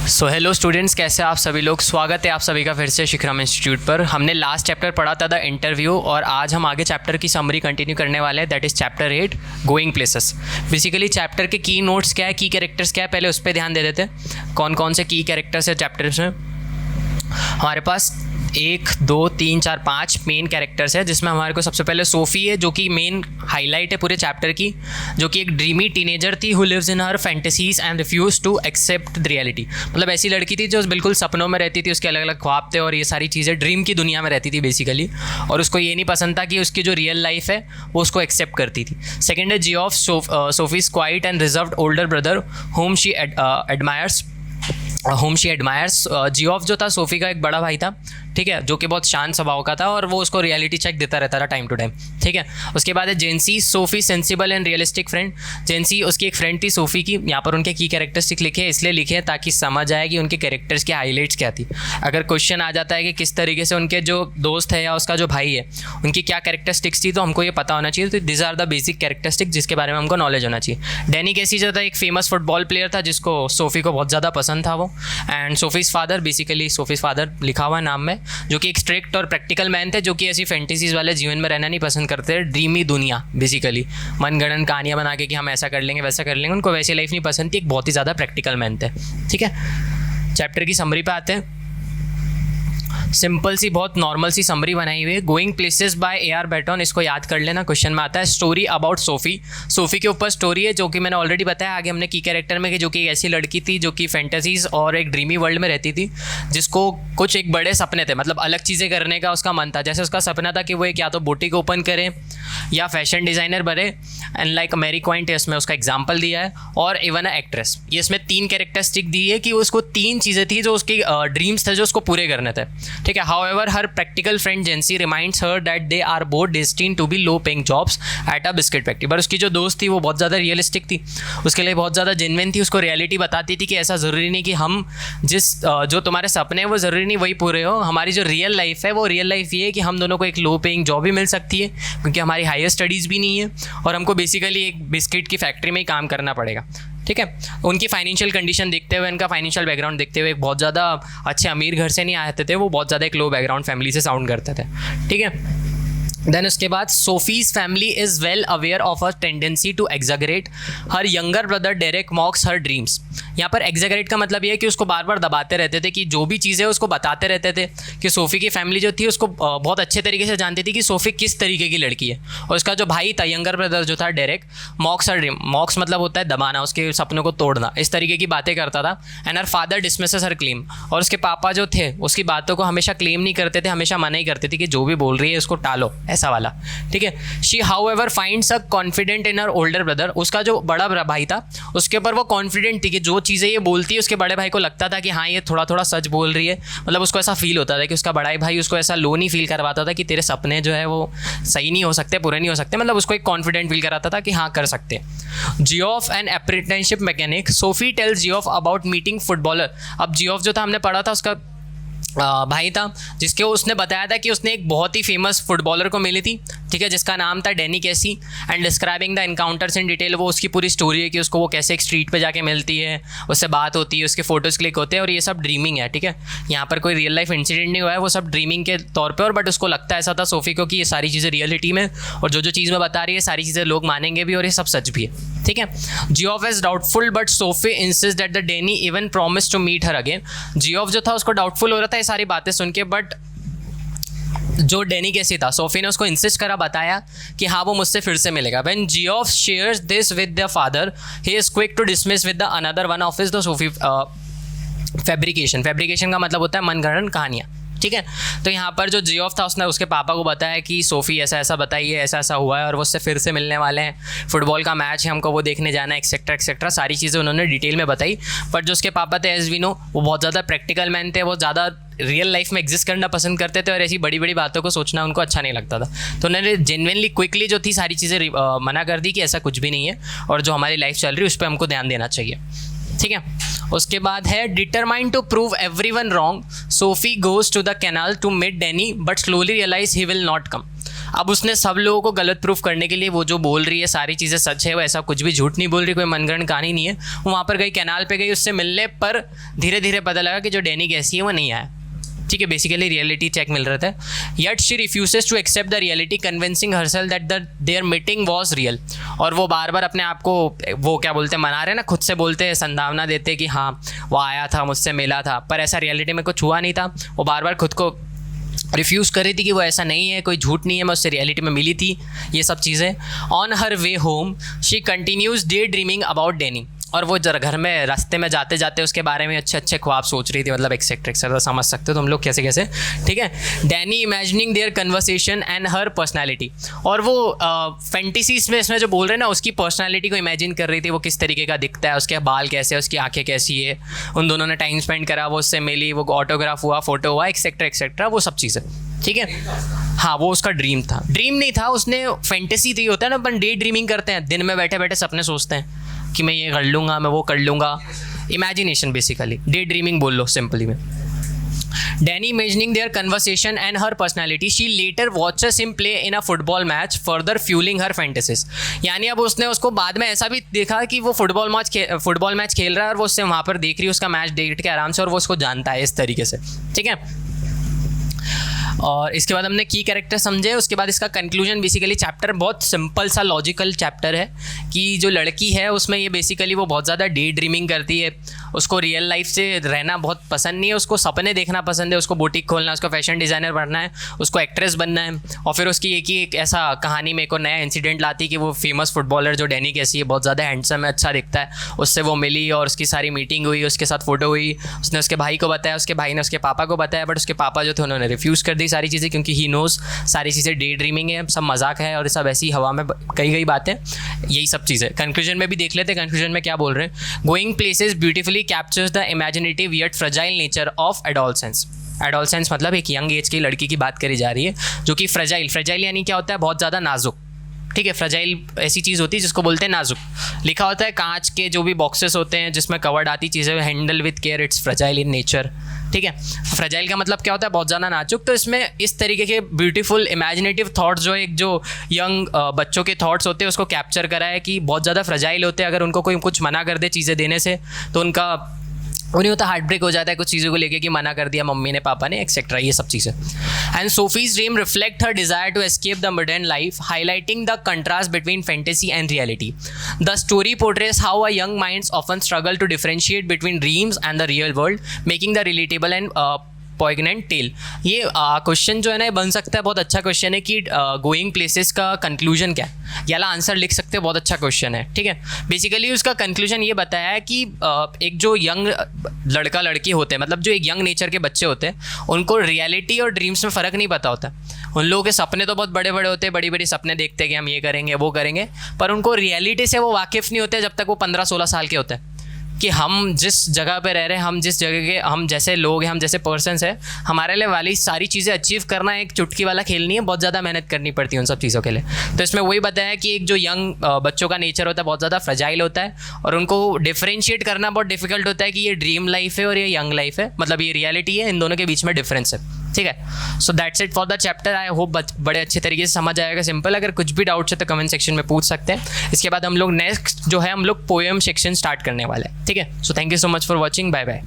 So hello students, कैसे आप सभी लोग। स्वागत है आप सभी का फिर से शिखरम इंस्टीट्यूट पर। हमने लास्ट चैप्टर पढ़ा था द इंटरव्यू और आज हम आगे चैप्टर की समरी कंटिन्यू करने वाले हैं, that is chapter 8 going places. Basically chapter के की नोट्स क्या है, की कैरेक्टर्स क्या है, पहले उस पर ध्यान दे देते हैं। कौन कौन से की कैरेक्टर्स है चैप्टर्स में। हमारे पास 1 2 3 4 5 मेन कैरेक्टर्स है, जिसमें हमारे को सबसे पहले सोफ़ी है जो कि मेन हाईलाइट है पूरे चैप्टर की, जो कि एक ड्रीमी टीनेजर थी who lives in her fantasies and refuse to accept the reality. मतलब ऐसी लड़की थी जो बिल्कुल सपनों में रहती थी, उसके अलग अलग ख्वाब थे और ये सारी चीज़ें ड्रीम की दुनिया में रहती थी बेसिकली, और उसको ये नहीं पसंद था कि उसकी जो रियल लाइफ है वो उसको एक्सेप्ट करती थी। सेकेंड है Geoff, Sophie's quite and reserved older brother whom she admires। Geoff जो था सोफ़ी का एक बड़ा भाई था, ठीक है, जो कि बहुत शांत स्वभाव का था और वो उसको रियलिटी चेक देता रहता था टाइम टू टाइम, ठीक है। उसके बाद है Jency, Sophie sensible and realistic friend. Jency उसकी एक फ्रेंड थी सोफ़ी की। यहाँ पर उनके की कैरेक्टरिस्टिक लिखे हैं, इसलिए लिखे हैं ताकि समझ आए कि उनके कैरेक्टर्स की हाईलाइट्स क्या थी। अगर क्वेश्चन आ जाता है कि किस तरीके से उनके जो दोस्त है या उसका जो भाई है उनकी क्या कैरेक्टरिस्टिक्स थी, तो हमको ये पता होना चाहिए। तो this are the basic characteristic जिसके बारे में हमको नॉलेज होना चाहिए। डैनी कैसी जो था एक फेमस फुटबॉल प्लेयर था जिसको सोफ़ी को बहुत ज़्यादा पसंद था वो। एंड सोफ़ीज़ फादर, बेसिकली सोफ़ीज़ फादर लिखा हुआ है नाम में, जो कि एक स्ट्रिक्ट और प्रैक्टिकल मैन थे, जो कि ऐसी फैंटेसीज वाले जीवन में रहना नहीं पसंद करते, ड्रीमी दुनिया बेसिकली मनगढ़ंत कहानियाँ बना के कि हम ऐसा कर लेंगे वैसा कर लेंगे, उनको वैसी लाइफ नहीं पसंद थी। एक बहुत ही ज़्यादा प्रैक्टिकल मैन थे, ठीक है। चैप्टर की समरी पे आते हैं। सिंपल सी बहुत नॉर्मल सी समरी बनाई हुई है। Going places by AR Barton, इसको याद कर लेना, क्वेश्चन में आता है। स्टोरी अबाउट सोफ़ी, सोफ़ी के ऊपर स्टोरी है, जो कि मैंने ऑलरेडी बताया आगे हमने की कैरेक्टर में, कि जो कि एक ऐसी लड़की थी जो कि फैंटेसीज और एक ड्रीमी वर्ल्ड में रहती थी, जिसको कुछ एक बड़े सपने थे, मतलब अलग चीज़ें करने का उसका मन था। जैसे उसका सपना था कि वो एक या तो बुटीक ओपन करे या फैशन डिज़ाइनर बने, एंड लाइक मैरी क्वाइंट इसमें उसका एग्जाम्पल दिया है, और इवन अ एक्ट्रेस। ये इसमें 3 कैरेक्टरिस्टिक दी है कि उसको 3 चीज़ें थी जो उसकी ड्रीम्स थे जो उसको पूरे करने थे, ठीक है। However her practical friend Jency reminds her that they are both destined to be low paying jobs at a biscuit factory. पर उसकी जो दोस्त थी वो बहुत ज़्यादा रियलिस्टिक थी, उसके लिए बहुत ज़्यादा जेन्युइन थी, उसको रियलिटी बताती थी कि ऐसा ज़रूरी नहीं कि हम जो तुम्हारे सपने हैं वो ज़रूरी नहीं वही पूरे हो। हमारी जो रियल लाइफ है वो रियल लाइफ ये है कि हम दोनों को एक लो पेइंग जॉब भी मिल सकती है, क्योंकि हमारी हायर स्टडीज़ भी नहीं है और हमको बेसिकली एक बिस्किट की फैक्ट्री में ही काम करना पड़ेगा, ठीक है। उनकी फाइनेंशियल कंडीशन देखते हुए, उनका फाइनेंशियल बैकग्राउंड देखते हुए, बहुत ज़्यादा अच्छे अमीर घर से नहीं आते थे वो, बहुत ज़्यादा एक लो बैकग्राउंड फैमिली से साउंड करते थे, ठीक है। देन उसके बाद Sophie's family is well aware of her tendency to exaggerate her younger brother Derek mocks her dreams. यहाँ पर एग्जैगरेट का मतलब ये है कि उसको बार बार दबाते रहते थे, कि जो भी चीज़ें उसको बताते रहते थे, कि सोफ़ी की फैमिली जो थी उसको बहुत अच्छे तरीके से जानती थी कि सोफ़ी किस तरीके की लड़की है। और उसका जो भाई था, यंगर ब्रदर जो था डेरेक, मॉक्स हर ड्रीम, मॉक्स मतलब होता है दबाना, उसके सपनों को तोड़ना, इस तरीके की बातें करता था। And her father dismisses her claim, और उसके पापा जो थे उसकी बातों को हमेशा क्लेम नहीं करते थे, हमेशा मना ही करते थे कि जो भी बोल रही है उसको टालो, ऐसा वाला, ठीक है। She however finds a confident in her older brother, उसका जो बड़ा भाई था उसके ऊपर वो कॉन्फिडेंट थी कि जो चीज़ें ये बोलती है उसके बड़े भाई को लगता था कि हाँ ये थोड़ा थोड़ा सच बोल रही है। मतलब उसको ऐसा फील होता था कि उसका बड़ा भाई उसको ऐसा लो नहीं फील करवाता था कि तेरे सपने जो है वो सही नहीं हो सकते, पूरे नहीं हो सकते, मतलब उसको एक कॉन्फिडेंट फील कराता था कि हाँ कर सकते। Geoff an apprenticeship mechanic, Sophie tells Geoff about meeting footballer. अब जियोफ जो था हमने पढ़ा था उसका भाई था, जिसके उसने बताया था कि उसने एक बहुत ही फेमस फुटबॉलर को मिली थी, ठीक है, जिसका नाम था डैनी कैसी। And describing the encounters in detail, वो उसकी पूरी स्टोरी है कि उसको वो कैसे एक स्ट्रीट पे जाके मिलती है, उससे बात होती है, उसके फोटोज़ क्लिक होते हैं, और ये सब ड्रीमिंग है, ठीक है। यहाँ पर कोई रियल लाइफ इंसिडेंट नहीं हुआ है, वो सब ड्रीमिंग के तौर पर। और बट उसको लगता ऐसा था सोफ़ी को कि ये सारी चीज़ें रियलिटी में, और जो जो चीज़ मैं बता रही है सारी चीज़ें लोग मानेंगे भी और ये सब सच भी है, ठीक है। Geoff is doubtful but Sophie insist that the Danny even promise to meet her again. Geoff जो था उसको डाउटफुल हो रहा था ये सारी बातें सुन के, बट जो डैनी कैसी था, सोफ़ी ने उसको इंसिस्ट करा, बताया कि हाँ वो मुझसे फिर से मिलेगा। When Geoff shares this with the father he is quick to dismiss with the another one of his the Sophie fabrication. Fabrication का मतलब होता है मनगढ़ंत कहानियाँ, ठीक है। तो यहाँ पर जो जियोफ था उसने उसके पापा को बताया कि सोफ़ी ऐसा ऐसा बताइए, ऐसा ऐसा हुआ है और वो उससे फिर से मिलने वाले हैं, फुटबॉल का मैच है, हमको वो देखने जाना है, एक्सेट्रा एक्सेट्रा, सारी चीज़ें उन्होंने डिटेल में बताई। बट जो उसके पापा थे एज वी नो वो बहुत ज़्यादा प्रैक्टिकल मैन थे, वो ज़्यादा रियल लाइफ में एग्जिस्ट करना पसंद करते थे और ऐसी बड़ी बड़ी बातों को सोचना उनको अच्छा नहीं लगता था। तो उन्होंने जेन्युइनली क्विकली जो थी सारी चीज़ें मना कर दी कि ऐसा कुछ भी नहीं है और जो हमारी लाइफ चल रही है उस पर हमको ध्यान देना चाहिए, ठीक है। उसके बाद है determined to prove everyone wrong, Sophie goes to the canal to meet Danny but slowly realize he will not come. अब उसने सब लोगों को गलत प्रूफ करने के लिए वो जो बोल रही है सारी चीज़ें सच है, वो ऐसा कुछ भी झूठ नहीं बोल रही, कोई मनगढ़ंत कहानी नहीं है। वो वहाँ पर गई, कैनाल पे गई, उससे मिलने पर धीरे धीरे पता लगा कि जो डैनी कैसी है वो नहीं आया। ठीक है, बेसिकली रियलिटी चेक मिल रहा था। Yet she refuses to accept the reality, convincing herself that their meeting was real. और वो बार बार अपने आप को वो क्या बोलते हैं, मना रहे ना, खुद से बोलते हैं, संभावना देते कि हाँ वो आया था, मुझसे मिला था, पर ऐसा रियलिटी में कुछ हुआ नहीं था। वो बार बार खुद को रिफ्यूज़ कर रही थी कि वो ऐसा नहीं है, कोई झूठ नहीं है, मैं उससे रियलिटी में मिली थी, ये सब चीज़ें। On her way home she continues day dreaming about Danny. और वो जरा घर में रास्ते में जाते जाते उसके बारे में अच्छे अच्छे ख्वाब सोच रही थी, मतलब एक्सेट्रा एक्सेट्रा, समझ सकते हो तुम लोग कैसे कैसे। ठीक है, Danny imagining their conversation and her personality. और वो फैंटेसीज में इसमें जो बोल रहे हैं ना, उसकी पर्सनैलिटी को इमेजिन कर रही थी, वो किस तरीके का दिखता है, उसके बाल कैसे है, उसकी आंखें कैसी है, उन दोनों ने टाइम स्पेंड करा, वो उससे मिली, वो ऑटोग्राफ हुआ, फोटो हुआ, एक्सेट्रा एक्सेट्रा, वो सब चीज़ें। ठीक है, हाँ वो उसका ड्रीम था, ड्रीम नहीं था, उसने फैंटेसी थी, होता है ना अपन डे ड्रीमिंग करते हैं, दिन में बैठे बैठे सपने सोचते हैं कि मैं ये कर लूँगा, मैं वो कर लूँगा, इमेजिनेशन बेसिकली, डे ड्रीमिंग बोल लो सिंपली में। Danny imagining their conversation and her personality, she later watches him play in a football match, further fueling her fantasies। यानी अब उसने उसको बाद में ऐसा भी देखा कि वो फुटबॉल मैच खेल रहा है और वो उससे वहाँ पर देख रही है, उसका मैच देख के आराम से, और वो उसको जानता है इस तरीके से। ठीक है, और इसके बाद हमने की कैरेक्टर समझे। उसके बाद इसका कंक्लूजन, बेसिकली चैप्टर बहुत सिंपल सा लॉजिकल चैप्टर है कि जो लड़की है उसमें ये बेसिकली वो बहुत ज़्यादा डे ड्रीमिंग करती है, उसको रियल लाइफ से रहना बहुत पसंद नहीं है, उसको सपने देखना पसंद है, उसको बुटीक खोलना, उसको फैशन डिज़ाइनर बनना है, उसको एक्ट्रेस बनना है। और फिर उसकी एक ऐसा कहानी में एक और नया इंसिडेंट लाती है कि वो फेमस फुटबॉलर जो डैनी कैसी है, बहुत ज़्यादा हैंडसम है, अच्छा दिखता है, उससे वो मिली और उसकी सारी मीटिंग हुई, उसके साथ फ़ोटो हुई, उसने उसके भाई को बताया, उसके भाई ने उसके पापा को बताया, बट उसके पापा जो थे उन्होंने रिफ्यूज़ कर दी सारी चीज़ें, क्योंकि ही नोज़ सारी चीज़ें डे ड्रीमिंग है, सब मजाक है और सब ऐसी हवा में कई गई बातें, यही सब चीज़ें। कंक्लूजन में भी देख लेते हैं, कंक्लूजन में क्या बोल रहे हैं। Going places beautifully captures the imaginative yet fragile nature of adolescence. Adolescence मतलब एक यंग एज की लड़की की बात करी जा रही है जो कि फ्रेजाइल यानी क्या होता है, बहुत ज़्यादा नाजुक। ठीक है, फ्रेजाइल ऐसी चीज़ होती है जिसको बोलते हैं नाजुक। लिखा होता है कांच के जो भी बॉक्सेस होते हैं जिसमें कवर्ड आती चीज़ें, handle with care, it's fragile in nature. ठीक है, फ्रेजाइल का मतलब क्या होता है, बहुत ज़्यादा नाजुक। तो इसमें इस तरीके के ब्यूटीफुल इमेजिनेटिव थॉट्स जो एक जो यंग बच्चों के थॉट्स होते हैं उसको कैप्चर करा है कि बहुत ज़्यादा फ्रेजाइल होते हैं, अगर उनको कोई कुछ मना कर दे चीज़ें देने से तो उनका वो नहीं होता, हार्ट ब्रेक हो जाता है कुछ चीज़ों को लेके कि मना कर दिया मम्मी ने, पापा ने, एक्सेट्रा, ये सब चीज़ें। And Sophie's dream reflect her desire to escape the modern life, highlighting the contrast between fantasy and reality. The story portrays how a young minds often struggle to differentiate between dreams and the real world, making the relatable and poignant tale. ये question जो है ना, ये बन सकता है, बहुत अच्छा क्वेश्चन है कि गोइंग प्लेसेस का कंक्लूजन क्या है, ये वाला आंसर लिख सकते हैं, बहुत अच्छा क्वेश्चन है। ठीक है, बेसिकली उसका कंक्लूजन ये बताया है कि एक जो यंग लड़का लड़की होते हैं, मतलब जो एक यंग नेचर के बच्चे होते हैं, उनको रियलिटी और ड्रीम्स में फ़र्क नहीं पता होता। उन लोगों के सपने तो बहुत बड़े बड़े होते हैं, बड़ी बड़ी सपने देखते हैं कि हम ये करेंगे वो करेंगे, पर उनको रियलिटी से वो वाकिफ़ नहीं होते जब तक वो 15-16 साल के होते हैं कि हम जिस जगह पे रह रहे हैं, हम जिस जगह के, हम जैसे लोग हैं, हम जैसे पर्सन्स हैं, हमारे लिए वाली सारी चीज़ें अचीव करना एक चुटकी वाला खेल नहीं है, बहुत ज़्यादा मेहनत करनी पड़ती है उन सब चीज़ों के लिए। तो इसमें वही बताया कि एक जो यंग बच्चों का नेचर होता है बहुत ज़्यादा फ्रेजाइल होता है और उनको डिफरेंशिएट करना बहुत डिफिकल्ट होता है कि ये ड्रीम लाइफ है और ये यंग लाइफ है, मतलब ये रियलिटी है, इन दोनों के बीच में डिफरेंस है। ठीक है, so that's it for the chapter. I hope बड़े अच्छे तरीके से समझ आएगा, सिंपल। अगर कुछ भी डाउट्स है तो कमेंट सेक्शन में पूछ सकते हैं। इसके बाद हम लोग नेक्स्ट जो है हम लोग पोएम सेक्शन स्टार्ट करने वाले हैं। ठीक है, so thank you so much for watching, bye bye.